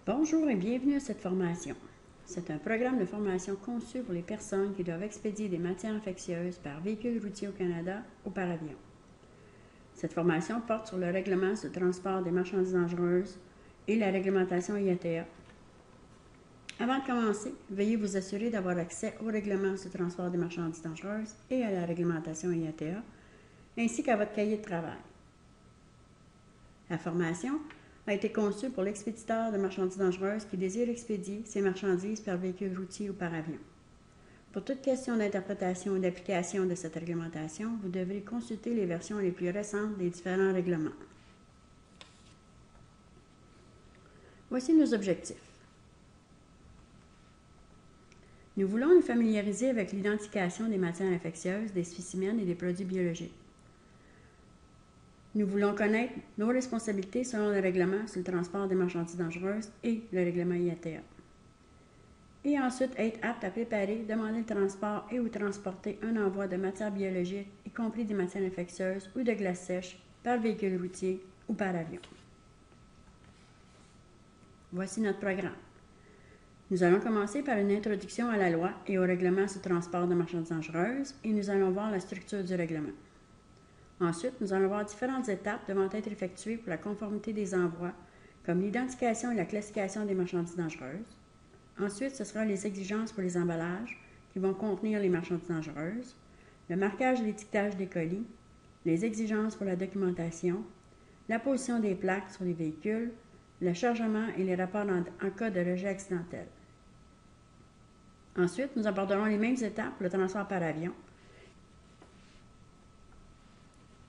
Bonjour et bienvenue à cette formation. C'est un programme de formation conçu pour les personnes qui doivent expédier des matières infectieuses par véhicule routier au Canada ou par avion. Cette formation porte sur le règlement sur le transport des marchandises dangereuses et la réglementation IATA. Avant de commencer, veuillez vous assurer d'avoir accès au règlement sur le transport des marchandises dangereuses et à la réglementation IATA, ainsi qu'à votre cahier de travail. La formation a été conçue pour l'expéditeur de marchandises dangereuses qui désire expédier ses marchandises par véhicule routier ou par avion. Pour toute question d'interprétation ou d'application de cette réglementation, vous devrez consulter les versions les plus récentes des différents règlements. Voici nos objectifs. Nous voulons nous familiariser avec l'identification des matières infectieuses, des spécimens et des produits biologiques. Nous voulons connaître nos responsabilités selon le règlement sur le transport des marchandises dangereuses et le règlement IATA. Et ensuite être apte à préparer, demander le transport et ou transporter un envoi de matières biologiques, y compris des matières infectieuses ou de glace sèche, par véhicule routier ou par avion. Voici notre programme. Nous allons commencer par une introduction à la loi et au règlement sur le transport de marchandises dangereuses et nous allons voir la structure du règlement. Ensuite, nous allons voir différentes étapes devant être effectuées pour la conformité des envois, comme l'identification et la classification des marchandises dangereuses. Ensuite, ce sera les exigences pour les emballages qui vont contenir les marchandises dangereuses, le marquage et l'étiquetage des colis, les exigences pour la documentation, la position des plaques sur les véhicules, le chargement et les rapports en cas de rejet accidentel. Ensuite, nous aborderons les mêmes étapes pour le transport par avion.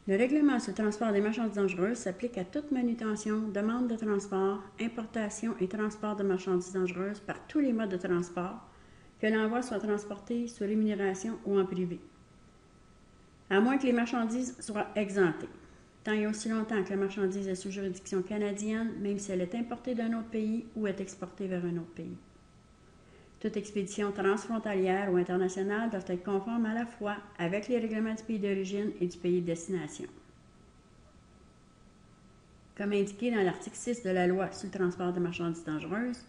Le règlement sur le transport des marchandises dangereuses s'applique à toute manutention, demande de transport, importation et transport de marchandises dangereuses par tous les modes de transport, que l'envoi soit transporté sous rémunération ou en privé, à moins que les marchandises soient exemptées, tant et aussi longtemps que la marchandise est sous juridiction canadienne, même si elle est importée d'un autre pays ou est exportée vers un autre pays. Toute expédition transfrontalière ou internationale doit être conforme à la fois avec les règlements du pays d'origine et du pays de destination. Comme indiqué dans l'article 6 de la loi sur le transport de marchandises dangereuses,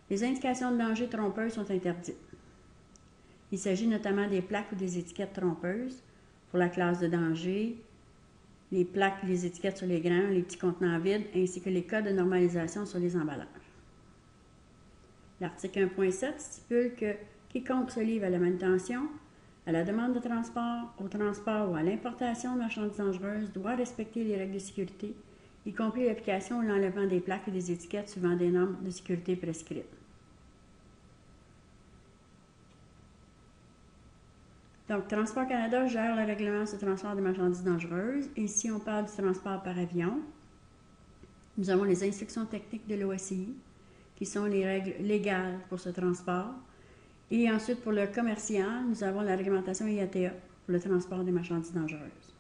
les indications de danger trompeuses sont interdites. Il s'agit notamment des plaques ou des étiquettes trompeuses pour la classe de danger, les plaques et les étiquettes sur les grains, les petits contenants vides, ainsi que les codes de normalisation sur les emballages. L'article 1.7 stipule que quiconque se livre à la manutention, à la demande de transport, au transport ou à l'importation de marchandises dangereuses doit respecter les règles de sécurité, y compris l'application ou l'enlèvement des plaques et des étiquettes suivant des normes de sécurité prescrites. Donc, Transport Canada gère le règlement sur le transport des marchandises dangereuses. Ici, on parle du transport par avion. Nous avons les instructions techniques de l'OSCI, qui sont les règles légales pour ce transport. Et ensuite, pour le commercial, nous avons la réglementation IATA pour le transport des marchandises dangereuses.